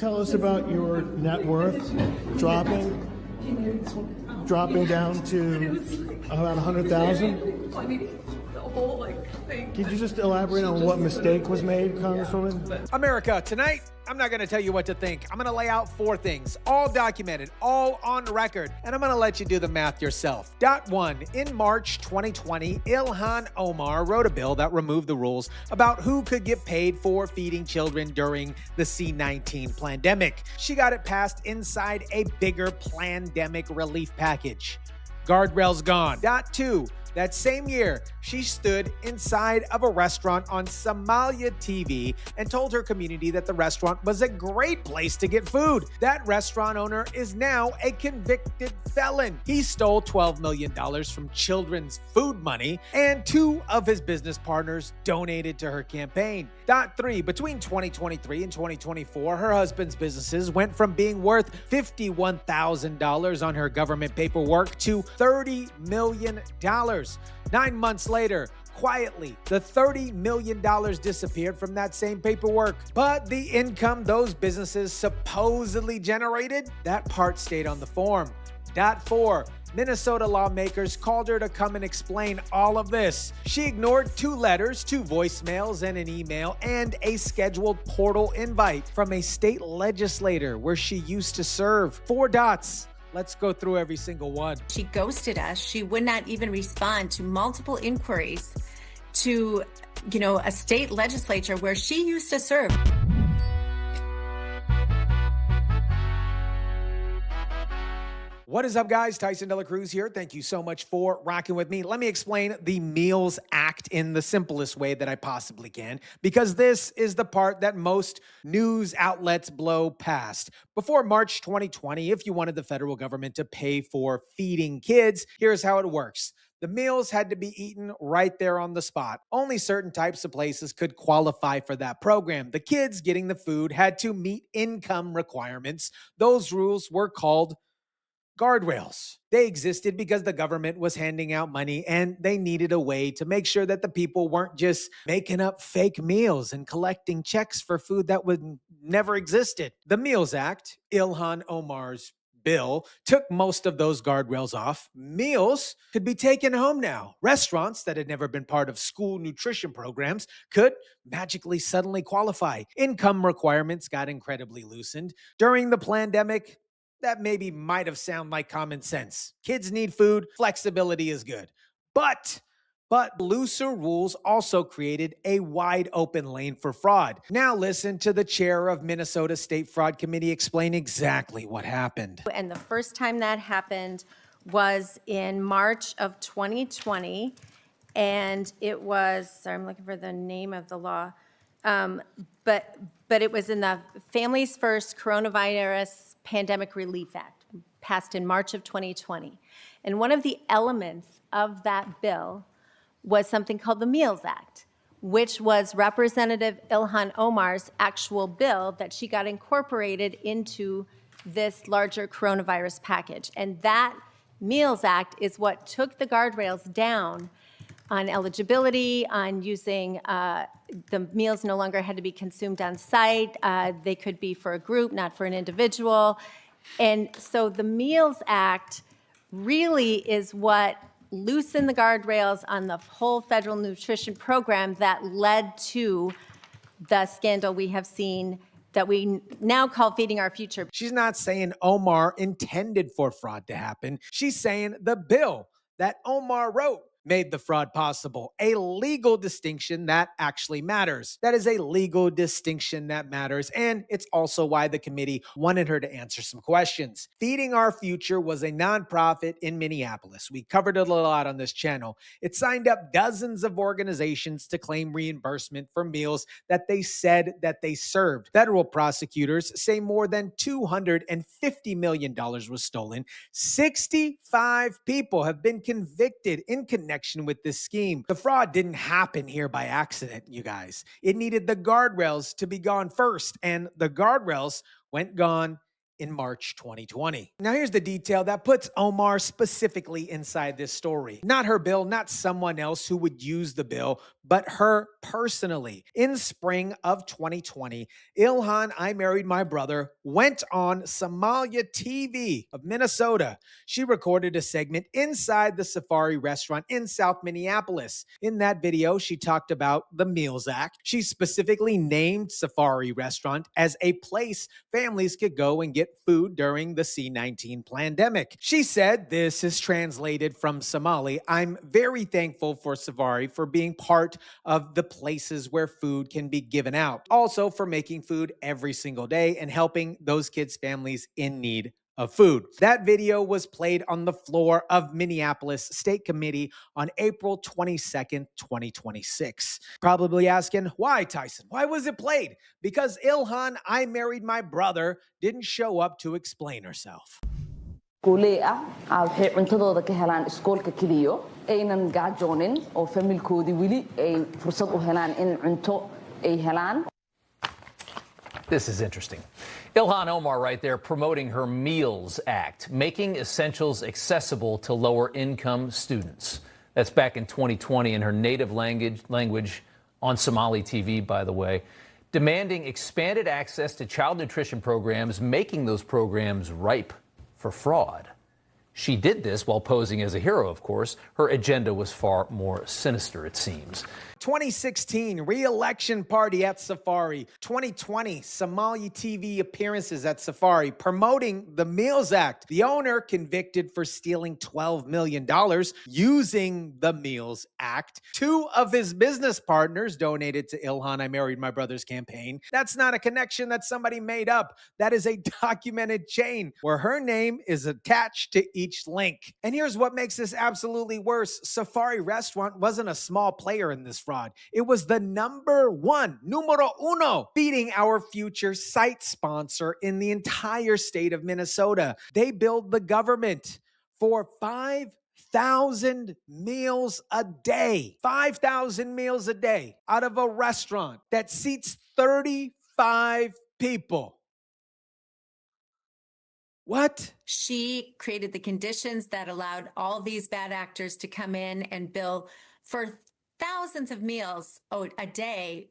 tell us about your net worth dropping down to about 100,000? The whole thing. Could you just elaborate on what mistake was made, Congresswoman? America, tonight, I'm not going to tell you what to think. I'm going to lay out 4 things, all documented, all on record, and I'm going to let you do the math yourself. Dot 1, in March 2020, Ilhan Omar wrote a bill that removed the rules about who could get paid for feeding children during the C-19 pandemic. She got it passed inside a bigger pandemic relief package. Guardrails gone. Dot 2, that same year, she stood inside of a restaurant on Somalia TV and told her community that the restaurant was a great place to get food. That restaurant owner is now a convicted felon. He stole $12 million from children's food money, and 2 of his business partners donated to her campaign. Dot 3, between 2023 and 2024, her husband's businesses went from being worth $51,000 on her government paperwork to $30 million. 9 months later, quietly, the $30 million disappeared from that same paperwork. But the income those businesses supposedly generated, that part stayed on the form. Dot 4, Minnesota lawmakers called her to come and explain all of this. She ignored 2 letters, 2 voicemails, and an email, and a scheduled portal invite from a state legislator where she used to serve. 4 dots. Let's go through every single one. She ghosted us. She would not even respond to multiple inquiries to, a state legislature where she used to serve. What is up, guys? Tyson De La Cruz here. Thank you so much for rocking with me. Let me explain the Meals Act in the simplest way that I possibly can, because this is the part that most news outlets blow past. Before March 2020, if you wanted the federal government to pay for feeding kids, here's how it works. The meals had to be eaten right there on the spot. Only certain types of places could qualify for that program. The kids getting the food had to meet income requirements. Those rules were called guardrails. They existed because the government was handing out money and they needed a way to make sure that the people weren't just making up fake meals and collecting checks for food that would never existed. The Meals Act, Ilhan Omar's bill, took most of those guardrails off. Meals could be taken home now. Restaurants that had never been part of school nutrition programs could magically suddenly qualify. Income requirements got incredibly loosened. During the pandemic, that maybe might have sounded like common sense. Kids need food, flexibility is good. But looser rules also created a wide open lane for fraud. Now listen to the chair of Minnesota State Fraud Committee explain exactly what happened. And the first time that happened was in March of 2020. And it was, sorry, I'm looking for the name of the law. But it was in the Families First Coronavirus Pandemic Relief Act, passed in March of 2020. And one of the elements of that bill was something called the Meals Act, which was Representative Ilhan Omar's actual bill that she got incorporated into this larger coronavirus package. And that Meals Act is what took the guardrails down on eligibility, on using the meals no longer had to be consumed on site. They could be for a group, not for an individual. And so the Meals Act really is what loosened the guardrails on the whole federal nutrition program that led to the scandal we have seen that we now call Feeding Our Future. She's not saying Omar intended for fraud to happen. She's saying the bill that Omar wrote made the fraud possible. A legal distinction that actually matters. That is a legal distinction that matters. And it's also why the committee wanted her to answer some questions. Feeding Our Future was a nonprofit in Minneapolis. We covered it a lot on this channel. It signed up dozens of organizations to claim reimbursement for meals that they said that they served. Federal prosecutors say more than $250 million was stolen. 65 people have been convicted in connection with this scheme. The fraud didn't happen here by accident, you guys. It needed the guardrails to be gone first, and the guardrails went gone in March 2020. Now here's the detail that puts Omar specifically inside this story. Not her bill, not someone else who would use the bill, but her personally. In spring of 2020, Ilhan, I Married My Brother, went on Somalia TV of Minnesota. She recorded a segment inside the Safari restaurant in South Minneapolis. In that video, she talked about the Meals Act. She specifically named Safari Restaurant as a place families could go and get food during the C-19 pandemic. She said, this is translated from Somali, "I'm very thankful for Safari for being part of the places where food can be given out. Also for making food every single day and helping those kids' families in need of food." That video was played on the floor of Minneapolis State Committee on April 22nd, 2026. Probably asking, why, Tyson? Why was it played? Because Ilhan, I Married My Brother, didn't show up to explain herself. Waxay cuntadooda ka helaan iskoolka kaliyo aynan gaajoonin oo familkoodii weli ay fursad u helaan in cunto ay helaan. This is interesting. Ilhan Omar right there promoting her Meals Act, making essentials accessible to lower-income students. That's back in 2020 in her native language on Somali TV, by the way, demanding expanded access to child nutrition programs, making those programs ripe for fraud. She did this while posing as a hero, of course. Her agenda was far more sinister, it seems. 2016, re-election party at Safari. 2020, Somali TV appearances at Safari promoting the Meals Act. The owner convicted for stealing $12 million using the Meals Act. 2 of his business partners donated to Ilhan, I Married My Brother's campaign. That's not a connection that somebody made up. That is a documented chain where her name is attached to each link. And here's what makes this absolutely worse. Safari Restaurant wasn't a small player in this fraud. It was the numero uno, beating our future site sponsor in the entire state of Minnesota. They billed the government for 5,000 meals a day. 5,000 meals a day out of a restaurant that seats 35 people. What? She created the conditions that allowed all these bad actors to come in and bill for thousands of meals a day,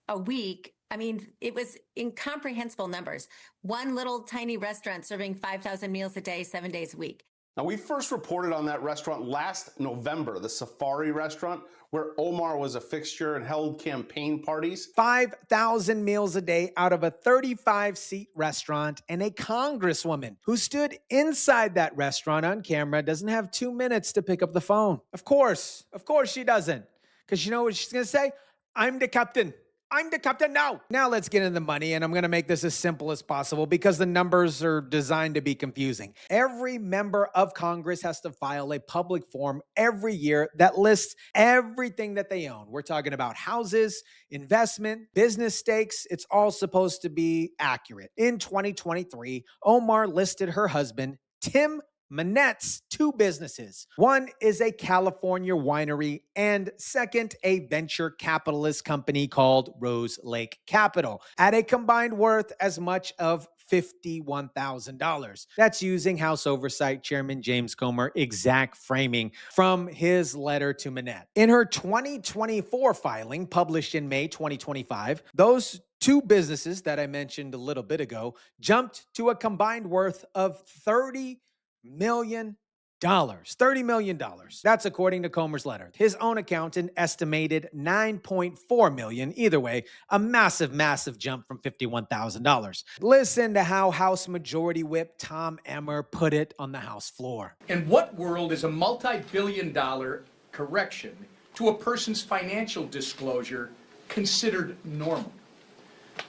a week. I mean, it was incomprehensible numbers. One little tiny restaurant serving 5,000 meals a day, 7 days a week. Now, we first reported on that restaurant last November, the Safari restaurant, where Omar was a fixture and held campaign parties. 5,000 meals a day out of a 35-seat restaurant, and a congresswoman who stood inside that restaurant on camera doesn't have 2 minutes to pick up the phone. Of course she doesn't. Because you know what she's going to say? I'm the captain. I'm the captain now. Now let's get into the money, and I'm going to make this as simple as possible because the numbers are designed to be confusing. Every member of Congress has to file a public form every year that lists everything that they own. We're talking about houses, investment, business stakes. It's all supposed to be accurate. In 2023, Omar listed her husband, Tim Manette's 2 businesses. One is a California winery, and second, a venture capitalist company called Rose Lake Capital, at a combined worth as much of $51,000. That's using House Oversight Chairman James Comer exact framing from his letter to Manette. In her 2024 filing, published in May 2025, those 2 businesses that I mentioned a little bit ago jumped to a combined worth of $30 million. $30 million. That's according to Comer's letter. His own accountant estimated $9.4 million. Either way, a massive, massive jump from $51,000. Listen to how House Majority Whip Tom Emmer put it on the House floor. In what world is a multi-billion-dollar correction to a person's financial disclosure considered normal?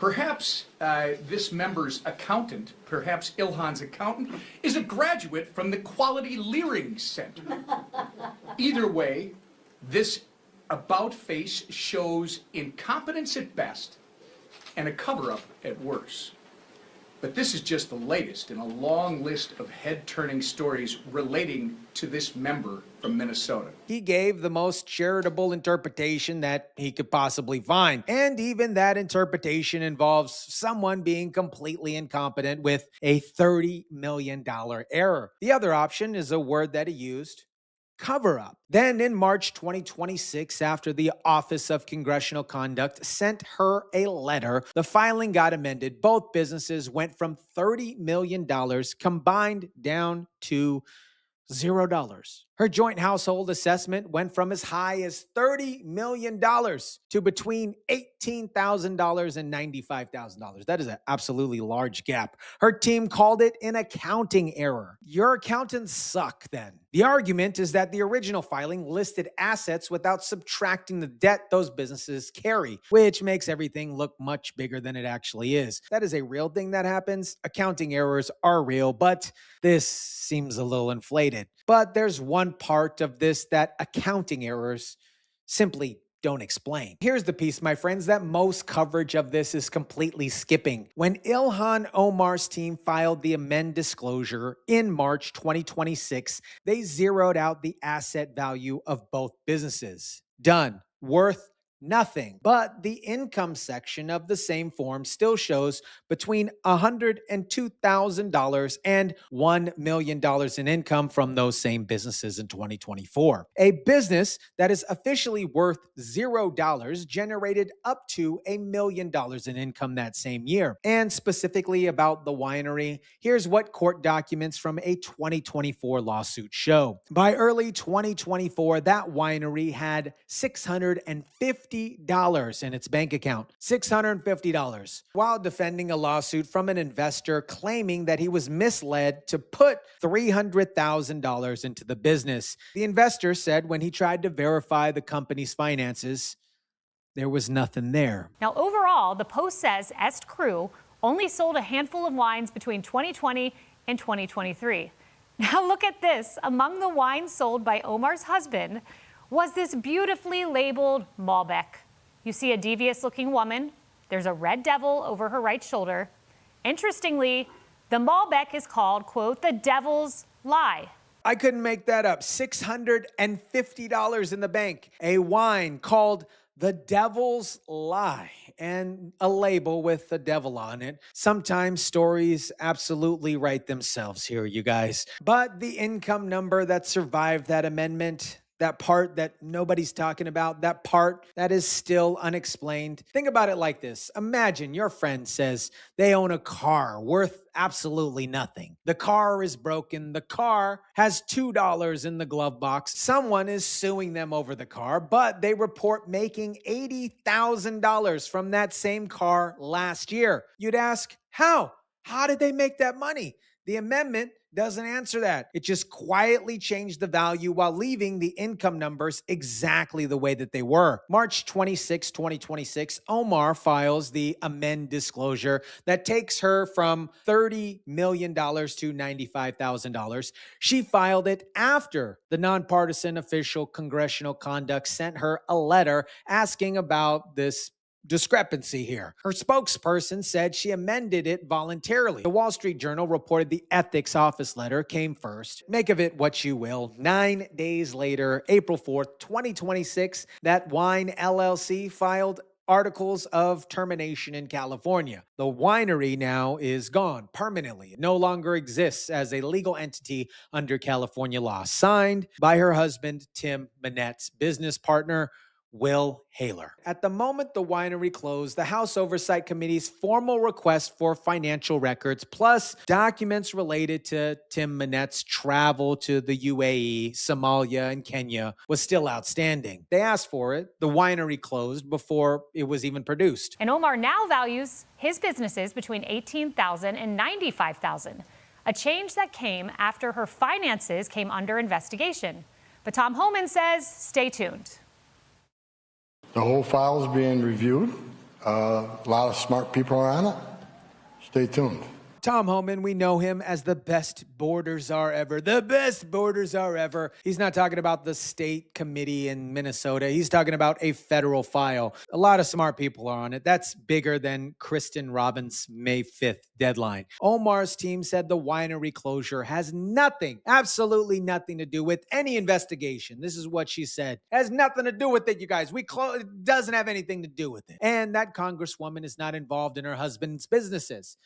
Perhaps this member's accountant, perhaps Ilhan's accountant, is a graduate from the Quality Leering Center. Either way, this about face shows incompetence at best and a cover-up at worst. But this is just the latest in a long list of head-turning stories relating to this member from Minnesota. He gave the most charitable interpretation that he could possibly find. And even that interpretation involves someone being completely incompetent with a $30 million error. The other option is a word that he used: cover up. Then in March 2026, after the Office of Congressional Conduct sent her a letter, the filing got amended. Both businesses went from $30 million combined down to $0. Her joint household assessment went from as high as $30 million to between $18,000 and $95,000. That is an absolutely large gap. Her team called it an accounting error. Your accountants suck then. The argument is that the original filing listed assets without subtracting the debt those businesses carry, which makes everything look much bigger than it actually is. That is a real thing that happens. Accounting errors are real, but this seems a little inflated. But there's one part of this that accounting errors simply don't explain. Here's the piece, my friends, that most coverage of this is completely skipping. When Ilhan Omar's team filed the amend disclosure in March 2026, they zeroed out the asset value of both businesses. Done. Worth nothing. But the income section of the same form still shows between $102,000 and $1 million in income from those same businesses in 2024. A business that is officially worth $0 generated up to $1 million in income that same year. And specifically about the winery, here's what court documents from a 2024 lawsuit show. By early 2024, that winery had $650 in its bank account. $650. While defending a lawsuit from an investor claiming that he was misled to put $300,000 into the business. The investor said when he tried to verify the company's finances, there was nothing there. Now, overall, the Post says Est Crew only sold a handful of wines between 2020 and 2023. Now, look at this. Among the wines sold by Omar's husband was this beautifully labeled Malbec. You see a devious-looking woman. There's a red devil over her right shoulder. Interestingly, the Malbec is called, quote, the devil's lie. I couldn't make that up. $650 in the bank. A wine called the devil's lie, and a label with the devil on it. Sometimes stories absolutely write themselves here, you guys. But the income number that survived that amendment, that part that nobody's talking about, that part that is still unexplained. Think about it like this. Imagine your friend says they own a car worth absolutely nothing. The car is broken. The car has $2 in the glove box. Someone is suing them over the car, but they report making $80,000 from that same car last year. You'd ask, how? How did they make that money? The amendment doesn't answer that. It just quietly changed the value while leaving the income numbers exactly the way that they were. March 26, 2026, Omar files the amend disclosure that takes her from $30 million to $95,000. She filed it after the nonpartisan official congressional conduct sent her a letter asking about this discrepancy here. Her spokesperson said she amended it voluntarily. The Wall Street Journal reported the ethics office letter came first. Make of it what you will. 9 days later, April 4th, 2026, that Wine LLC filed articles of termination in California. The winery now is gone permanently. It no longer exists as a legal entity under California law. Signed by her husband, Tim Manette's business partner, Will Haler. At the moment the winery closed, the House Oversight Committee's formal request for financial records plus documents related to Tim Manette's travel to the UAE, Somalia, and Kenya was still outstanding. They asked for it. The winery closed before it was even produced. And Omar now values his businesses between $18,000 and $95,000, a change that came after her finances came under investigation. But Tom Homan says, stay tuned. The whole file is being reviewed. A lot of smart people are on it. Stay tuned. Tom Homan, we know him as the best border czar ever. The best border czar ever. He's not talking about the state committee in Minnesota. He's talking about a federal file. A lot of smart people are on it. That's bigger than Kristen Robbins' May 5th deadline. Omar's team said the winery closure has nothing, absolutely nothing to do with any investigation. This is what she said. Has nothing to do with it, you guys. It doesn't have anything to do with it. And that congresswoman is not involved in her husband's businesses.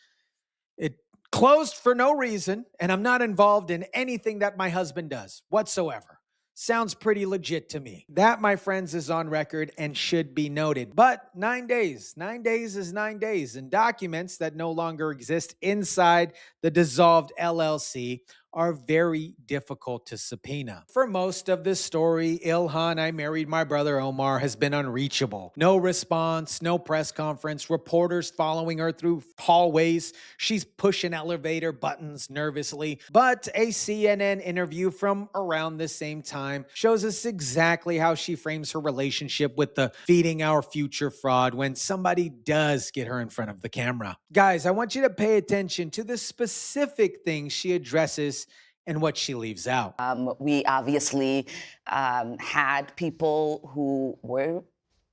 It closed for no reason, and I'm not involved in anything that my husband does whatsoever. Sounds pretty legit to me. That, my friends, is on record and should be noted. But 9 days is 9 days, and documents that no longer exist inside the dissolved LLC are very difficult to subpoena. For most of this story, Ilhan, I married my brother Omar, has been unreachable. No response, no press conference, reporters following her through hallways. She's pushing elevator buttons nervously. But a CNN interview from around the same time shows us exactly how she frames her relationship with the feeding our future fraud when somebody does get her in front of the camera. Guys, I want you to pay attention to the specific things she addresses and what she leaves out. We obviously had people who were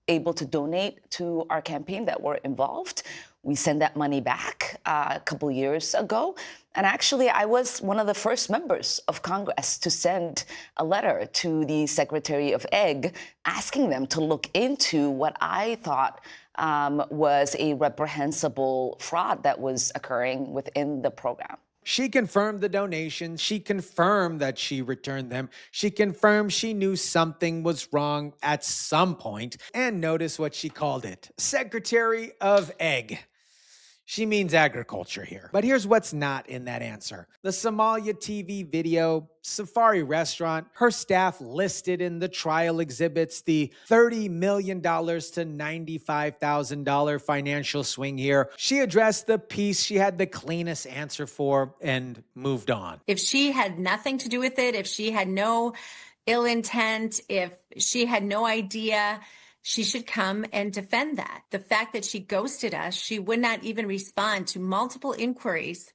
able to donate to our campaign that were involved. We sent that money back a couple years ago. And actually, I was one of the first members of Congress to send a letter to the Secretary of Ag asking them to look into what I thought was a reprehensible fraud that was occurring within the program. She confirmed the donations. She confirmed that she returned them. She confirmed she knew something was wrong at some point. And notice what she called it. Secretary of Ag. She means agriculture here. But here's what's not in that answer. The Somalia TV video, Safari Restaurant, her staff listed in the trial exhibits the $30 million to $95,000 financial swing here. She addressed the piece she had the cleanest answer for and moved on. If she had nothing to do with it, if she had no ill intent, if she had no idea, she should come and defend that. The fact that she ghosted us, she would not even respond to multiple inquiries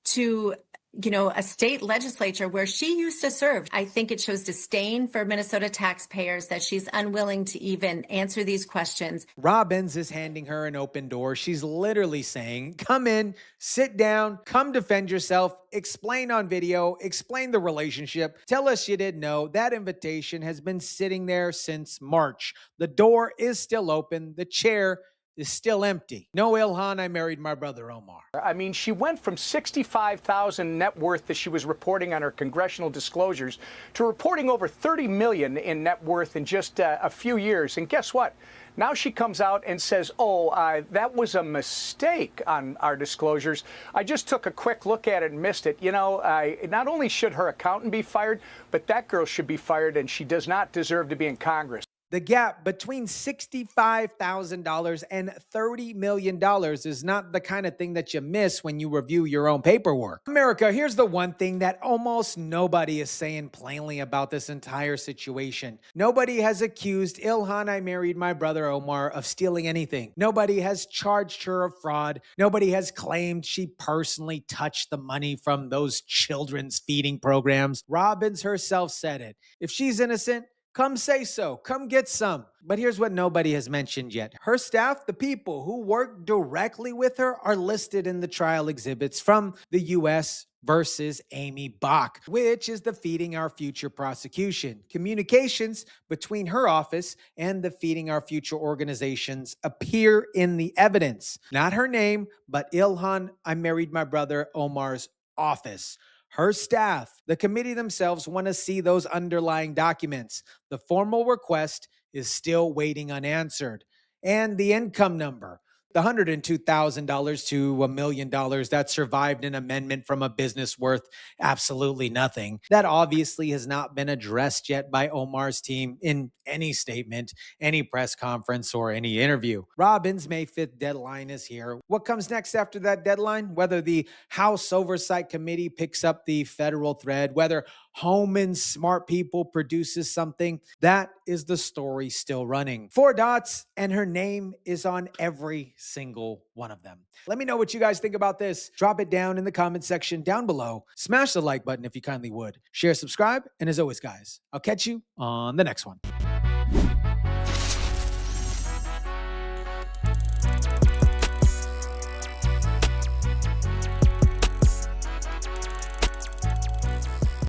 to, a state legislature where she used to serve. I think it shows disdain for Minnesota taxpayers that she's unwilling to even answer these questions. Robbins is handing her an open door. She's literally saying, come in, sit down, come defend yourself, explain on video, explain the relationship, tell us you didn't know. That invitation has been sitting there since March. The door is still open. The chair is still empty. No, Ilhan, I married my brother Omar. I mean, she went from $65,000 net worth that she was reporting on her congressional disclosures to reporting over $30 million in net worth in just a few years. And guess what? Now she comes out and says, that was a mistake on our disclosures. I just took a quick look at it and missed it. Not only should her accountant be fired, but that girl should be fired, and she does not deserve to be in Congress. The gap between $65,000 and $30 million is not the kind of thing that you miss when you review your own paperwork. America, here's the one thing that almost nobody is saying plainly about this entire situation. Nobody has accused Ilhan, I married my brother Omar, of stealing anything. Nobody has charged her of fraud. Nobody has claimed she personally touched the money from those children's feeding programs. Robbins herself said it. If she's innocent, come say so. Come get some. But here's what nobody has mentioned yet. Her staff, the people who work directly with her, are listed in the trial exhibits from the U.S. versus Amy Bach, which is the Feeding Our Future prosecution. Communications between her office and the Feeding Our Future organizations appear in the evidence. Not her name, but Ilhan, I married my brother Omar's office. Her staff, the committee themselves, want to see those underlying documents. The formal request is still waiting unanswered. And the income number, the $102,000 to $1 million that survived an amendment from a business worth absolutely nothing. That obviously has not been addressed yet by Omar's team in any statement, any press conference, or any interview. Robbins' May 5th deadline is here. What comes next after that deadline? Whether the House Oversight Committee picks up the federal thread, whether home and smart people produces something. That is the story still running. 4 dots, and her name is on every single one of them. Let me know what you guys think about this. Drop it down in the comment section down below. Smash the like button if you kindly would. Share, subscribe, and as always, guys, I'll catch you on the next one.